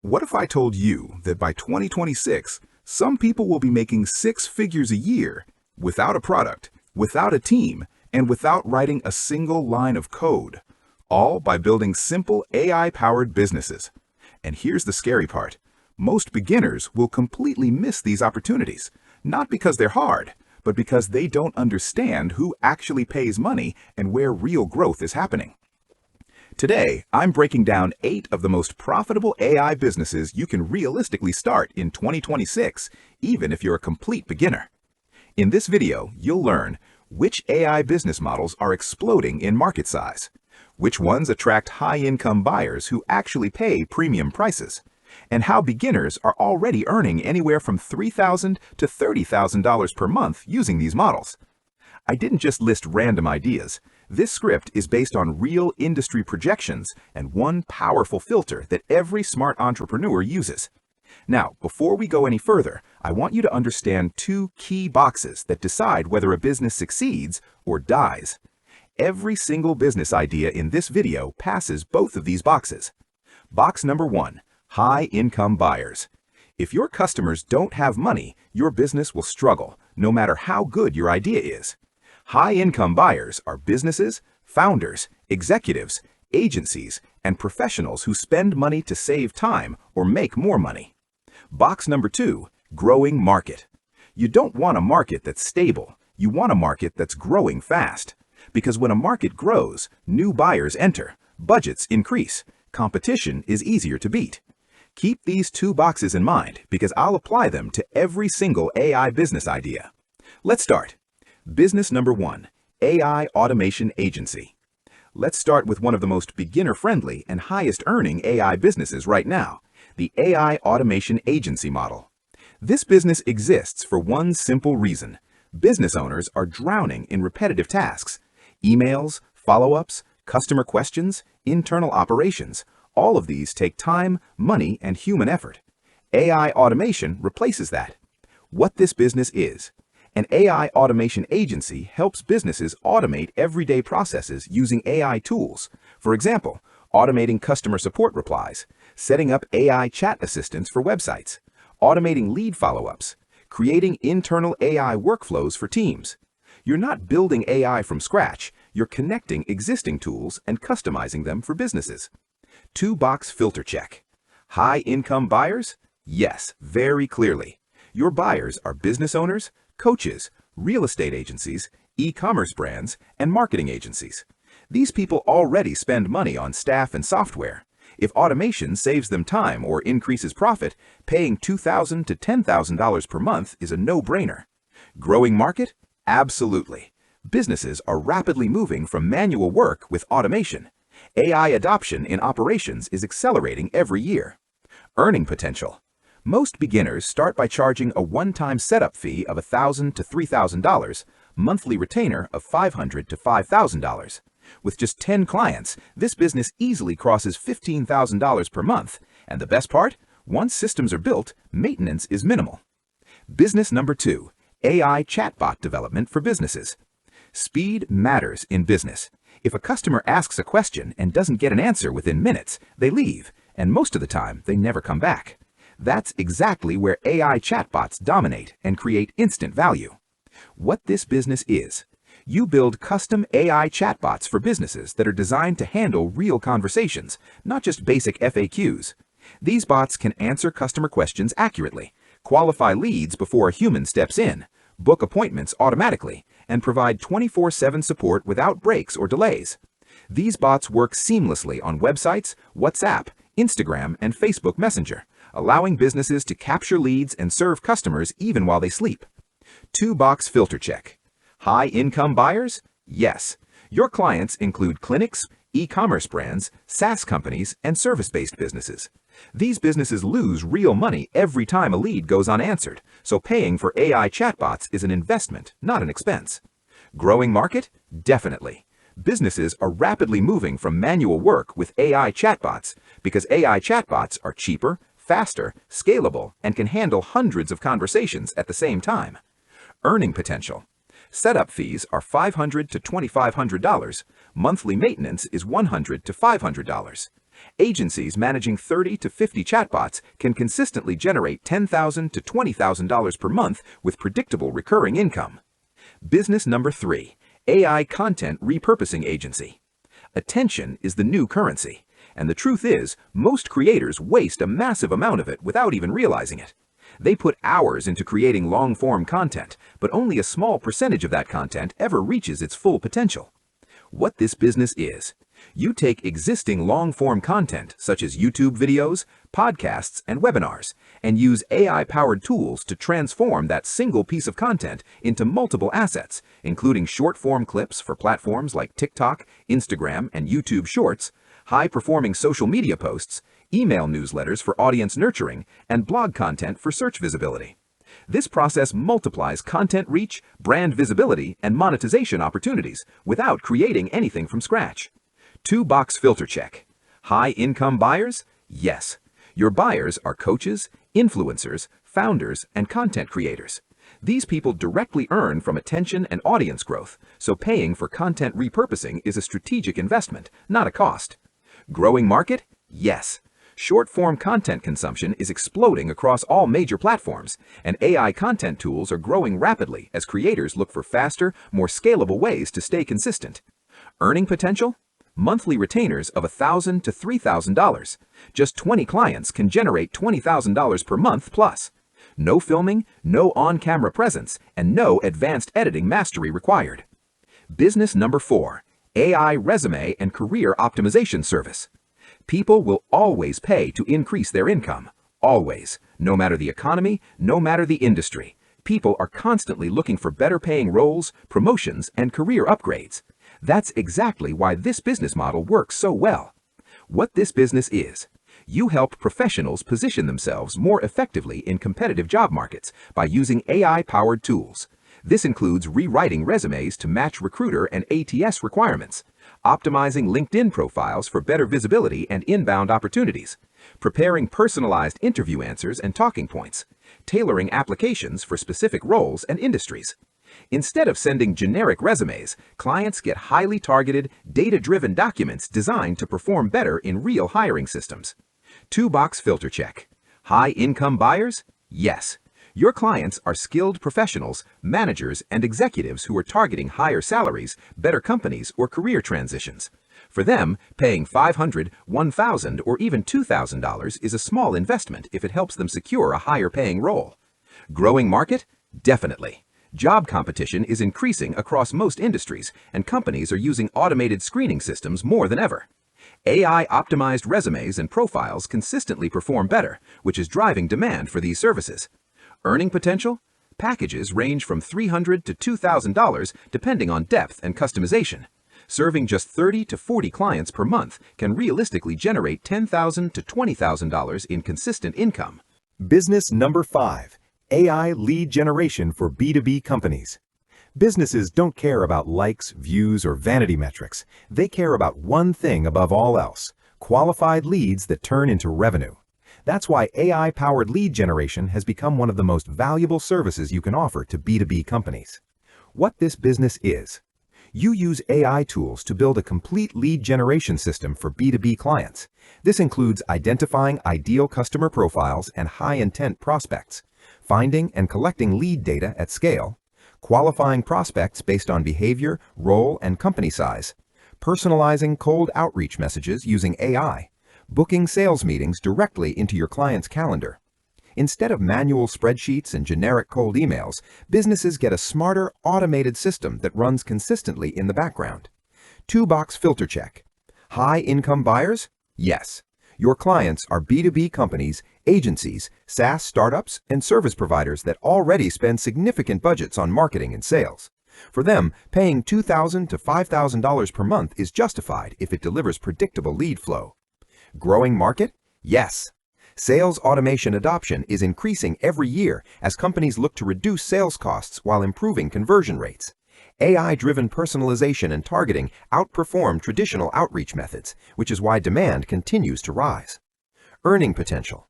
What if I told you that by 2026, some people will be making six figures a year without a product, without a team, and without writing a single line of code, all by building simple AI-powered businesses? And here's the scary part. Most beginners will completely miss these opportunities, not because they're hard, but because they don't understand who actually pays money and where real growth is happening. Today, I'm breaking down 8 of the most profitable AI businesses you can realistically start in 2026, even if you're a complete beginner. In this video, you'll learn which AI business models are exploding in market size, which ones attract high-income buyers who actually pay premium prices, and how beginners are already earning anywhere from $3,000 to $30,000 per month using these models. I didn't just list random ideas. This script is based on real industry projections and one powerful filter that every smart entrepreneur uses. Now, before we go any further, I want you to understand 2 key boxes that decide whether a business succeeds or dies. Every single business idea in this video passes both of these boxes. Box number 1, high-income buyers. If your customers don't have money, your business will struggle, no matter how good your idea is. High-income buyers are businesses, founders, executives, agencies, and professionals who spend money to save time or make more money. Box number 2, growing market. You don't want a market that's stable. You want a market that's growing fast. Because when a market grows, new buyers enter, budgets increase, competition is easier to beat. Keep these 2 boxes in mind because I'll apply them to every single AI business idea. Let's start. Business number 1, AI automation agency. Let's start with one of the most beginner-friendly and highest-earning AI businesses right now, the AI automation agency model. This business exists for one simple reason. Business owners are drowning in repetitive tasks. Emails, follow-ups, customer questions, internal operations. All of these take time, money, and human effort. AI automation replaces that. What this business is: an AI automation agency helps businesses automate everyday processes using AI tools. For example, automating customer support replies, setting up AI chat assistants for websites, automating lead follow-ups, creating internal AI workflows for teams. You're not building AI from scratch, you're connecting existing tools and customizing them for businesses. 2-box filter check. High-income buyers? Yes, very clearly. Your buyers are business owners, coaches, real estate agencies, e-commerce brands, and marketing agencies. These people already spend money on staff and software. If automation saves them time or increases profit, paying $2,000 to $10,000 per month is a no-brainer. Growing market? Absolutely. Businesses are rapidly moving from manual work with automation. AI adoption in operations is accelerating every year. Earning potential. Most beginners start by charging a one-time setup fee of $1,000 to $3,000, monthly retainer of $500 to $5,000. With just 10 clients, this business easily crosses $15,000 per month. And the best part? Once systems are built, maintenance is minimal. Business number 2, AI chatbot development for businesses. Speed matters in business. If a customer asks a question and doesn't get an answer within minutes, they leave, and most of the time, they never come back. That's exactly where AI chatbots dominate and create instant value. What this business is: you build custom AI chatbots for businesses that are designed to handle real conversations, not just basic FAQs. These bots can answer customer questions accurately, qualify leads before a human steps in, book appointments automatically, and provide 24/7 support without breaks or delays. These bots work seamlessly on websites, WhatsApp, Instagram, and Facebook Messenger, allowing businesses to capture leads and serve customers even while they sleep. 2-box filter check. High-income buyers? Yes. Your clients include clinics, e-commerce brands, SaaS companies, and service-based businesses. These businesses lose real money every time a lead goes unanswered, so paying for AI chatbots is an investment, not an expense. Growing market? Definitely. Businesses are rapidly moving from manual work with AI chatbots because AI chatbots are cheaper, faster, scalable, and can handle hundreds of conversations at the same time. Earning potential. Setup fees are $500 to $2,500. Monthly maintenance is $100 to $500. Agencies managing 30 to 50 chatbots can consistently generate $10,000 to $20,000 per month with predictable recurring income. Business number 3, AI content repurposing agency. Attention is the new currency, and the truth is, most creators waste a massive amount of it without even realizing it. They put hours into creating long-form content, but only a small percentage of that content ever reaches its full potential. What this business is: you take existing long-form content such as YouTube videos, podcasts, and webinars, and use AI-powered tools to transform that single piece of content into multiple assets, including short-form clips for platforms like TikTok, Instagram, and YouTube Shorts, high-performing social media posts, email newsletters for audience nurturing, and blog content for search visibility. This process multiplies content reach, brand visibility, and monetization opportunities without creating anything from scratch. 2-box filter check. High-income buyers? Yes. Your buyers are coaches, influencers, founders, and content creators. These people directly earn from attention and audience growth, so paying for content repurposing is a strategic investment, not a cost. Growing market? Yes. Short-form content consumption is exploding across all major platforms, and AI content tools are growing rapidly as creators look for faster, more scalable ways to stay consistent. Earning potential? Monthly retainers of $1,000 to $3,000. Just 20 clients can generate $20,000 per month plus. No filming, no on-camera presence, and no advanced editing mastery required. Business number 4, AI resume and career optimization service. People will always pay to increase their income. Always. No matter the economy, no matter the industry. People are constantly looking for better paying roles, promotions, and career upgrades. That's exactly why this business model works so well. What this business is: you help professionals position themselves more effectively in competitive job markets by using AI-powered tools. This includes rewriting resumes to match recruiter and ATS requirements, optimizing LinkedIn profiles for better visibility and inbound opportunities, preparing personalized interview answers and talking points, tailoring applications for specific roles and industries. Instead of sending generic resumes, clients get highly targeted, data-driven documents designed to perform better in real hiring systems. 2-box filter check. High-income buyers? Yes. Your clients are skilled professionals, managers, and executives who are targeting higher salaries, better companies, or career transitions. For them, paying $500, $1,000, or even $2,000 is a small investment if it helps them secure a higher-paying role. Growing market? Definitely. Job competition is increasing across most industries, and companies are using automated screening systems more than ever. AI-optimized resumes and profiles consistently perform better, which is driving demand for these services. Earning potential? Packages range from $300 to $2,000 depending on depth and customization. Serving just 30 to 40 clients per month can realistically generate $10,000 to $20,000 in consistent income. Business number 5, AI lead generation for B2B companies. Businesses don't care about likes, views, or vanity metrics. They care about one thing above all else: qualified leads that turn into revenue. That's why AI-powered lead generation has become one of the most valuable services you can offer to B2B companies. What this business is: you use AI tools to build a complete lead generation system for B2B clients. This includes identifying ideal customer profiles and high-intent prospects, finding and collecting lead data at scale, qualifying prospects based on behavior, role, and company size, personalizing cold outreach messages using AI, booking sales meetings directly into your client's calendar. Instead of manual spreadsheets and generic cold emails, businesses get a smarter, automated system that runs consistently in the background. 2-box filter check. High-income buyers? Yes. Your clients are B2B companies, agencies, SaaS startups, and service providers that already spend significant budgets on marketing and sales. For them, paying $2,000 to $5,000 per month is justified if it delivers predictable lead flow. Growing market? Yes. Sales automation adoption is increasing every year as companies look to reduce sales costs while improving conversion rates. AI-driven personalization and targeting outperform traditional outreach methods, which is why demand continues to rise. Earning potential.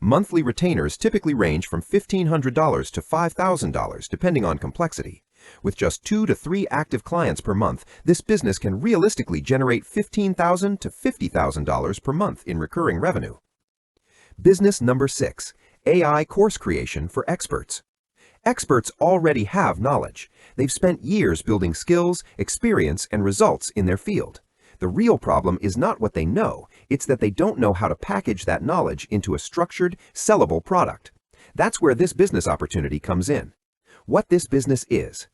Monthly retainers typically range from $1,500 to $5,000 depending on complexity. With just 2 to 3 active clients per month, this business can realistically generate $15,000 to $50,000 per month in recurring revenue. Business number 6, AI course creation for experts. Experts already have knowledge. They've spent years building skills, experience, and results in their field. The real problem is not what they know, it's that they don't know how to package that knowledge into a structured, sellable product. That's where this business opportunity comes in. What this business is: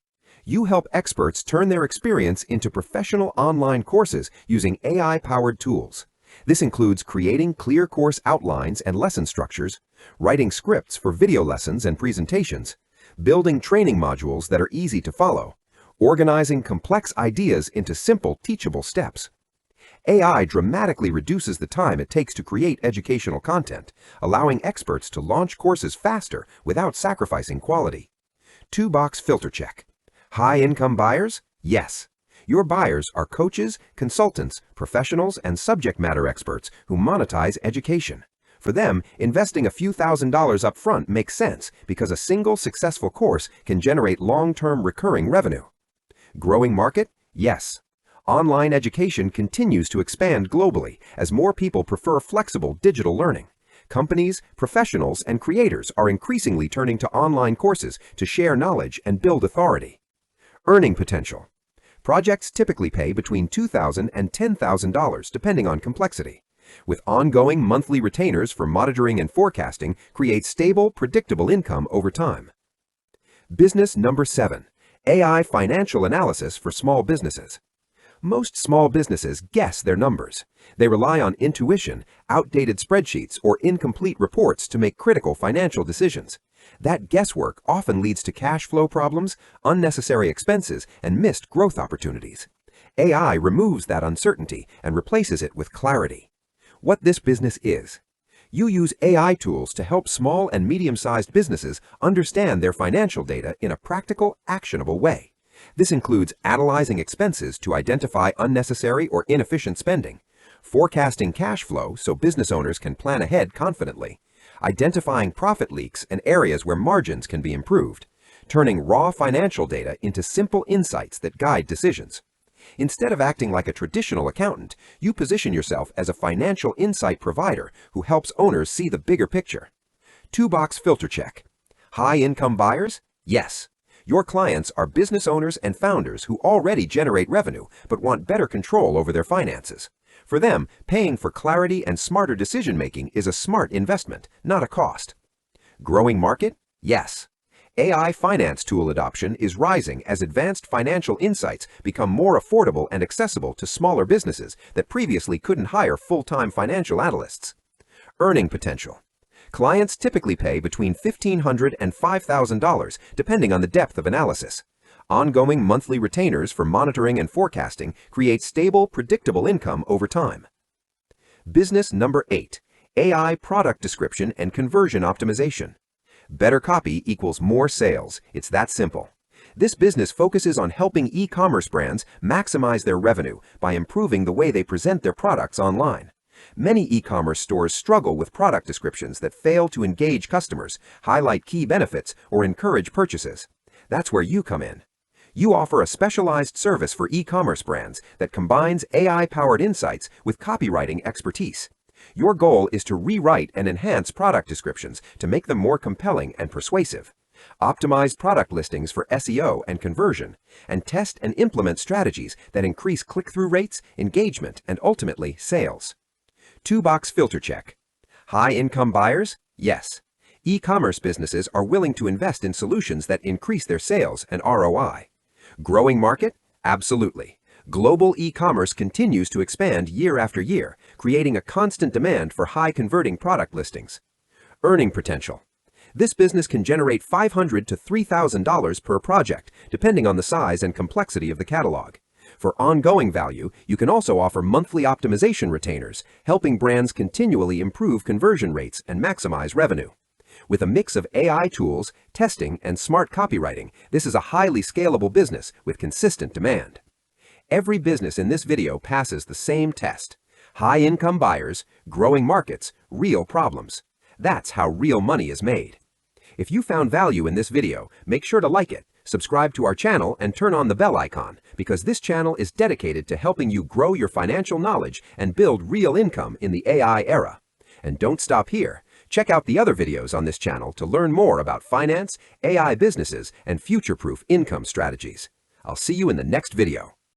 you help experts turn their experience into professional online courses using AI-powered tools. This includes creating clear course outlines and lesson structures, writing scripts for video lessons and presentations, building training modules that are easy to follow, organizing complex ideas into simple, teachable steps. AI dramatically reduces the time it takes to create educational content, allowing experts to launch courses faster without sacrificing quality. 2-box filter check. High-income buyers? Yes. Your buyers are coaches, consultants, professionals, and subject matter experts who monetize education. For them, investing a few $1,000s up front makes sense because a single successful course can generate long-term recurring revenue. Growing market? Yes. Online education continues to expand globally as more people prefer flexible digital learning. Companies, professionals, and creators are increasingly turning to online courses to share knowledge and build authority. Earning potential. Projects typically pay between $2,000 and $10,000 depending on complexity. With ongoing monthly retainers for monitoring and forecasting, create stable, predictable income over time. Business number 7, AI financial analysis for small businesses. Most small businesses guess their numbers. They rely on intuition, outdated spreadsheets, or incomplete reports to make critical financial decisions. That guesswork often leads to cash flow problems, unnecessary expenses, and missed growth opportunities. AI removes that uncertainty and replaces it with clarity. What this business is: you use AI tools to help small and medium-sized businesses understand their financial data in a practical, actionable way. This includes analyzing expenses to identify unnecessary or inefficient spending, forecasting cash flow so business owners can plan ahead confidently, identifying profit leaks and areas where margins can be improved, turning raw financial data into simple insights that guide decisions. Instead of acting like a traditional accountant, you position yourself as a financial insight provider who helps owners see the bigger picture. 2-box filter check. High-income buyers? Yes. Your clients are business owners and founders who already generate revenue but want better control over their finances. For them, paying for clarity and smarter decision-making is a smart investment, not a cost. Growing market? Yes. AI finance tool adoption is rising as advanced financial insights become more affordable and accessible to smaller businesses that previously couldn't hire full-time financial analysts. Earning potential. Clients typically pay between $1,500 and $5,000 depending on the depth of analysis. Ongoing monthly retainers for monitoring and forecasting create stable, predictable income over time. Business number 8, AI product description and conversion optimization. Better copy equals more sales. It's that simple. This business focuses on helping e-commerce brands maximize their revenue by improving the way they present their products online. Many e-commerce stores struggle with product descriptions that fail to engage customers, highlight key benefits, or encourage purchases. That's where you come in. You offer a specialized service for e-commerce brands that combines AI-powered insights with copywriting expertise. Your goal is to rewrite and enhance product descriptions to make them more compelling and persuasive, optimize product listings for SEO and conversion, and test and implement strategies that increase click-through rates, engagement, and ultimately sales. 2-box filter check. High-income buyers? Yes. E-commerce businesses are willing to invest in solutions that increase their sales and ROI. Growing market? Absolutely. Global e-commerce continues to expand year after year, creating a constant demand for high-converting product listings. Earning potential. This business can generate $500 to $3,000 per project, depending on the size and complexity of the catalog. For ongoing value, you can also offer monthly optimization retainers, helping brands continually improve conversion rates and maximize revenue. With a mix of AI tools, testing, and smart copywriting, this is a highly scalable business with consistent demand. Every business in this video passes the same test. High-income buyers, growing markets, real problems. That's how real money is made. If you found value in this video, make sure to like it, Subscribe to our channel and turn on the bell icon because this channel is dedicated to helping you grow your financial knowledge and build real income in the AI era. And don't stop here. Check out the other videos on this channel to learn more about finance, AI businesses, and future-proof income strategies. I'll see you in the next video.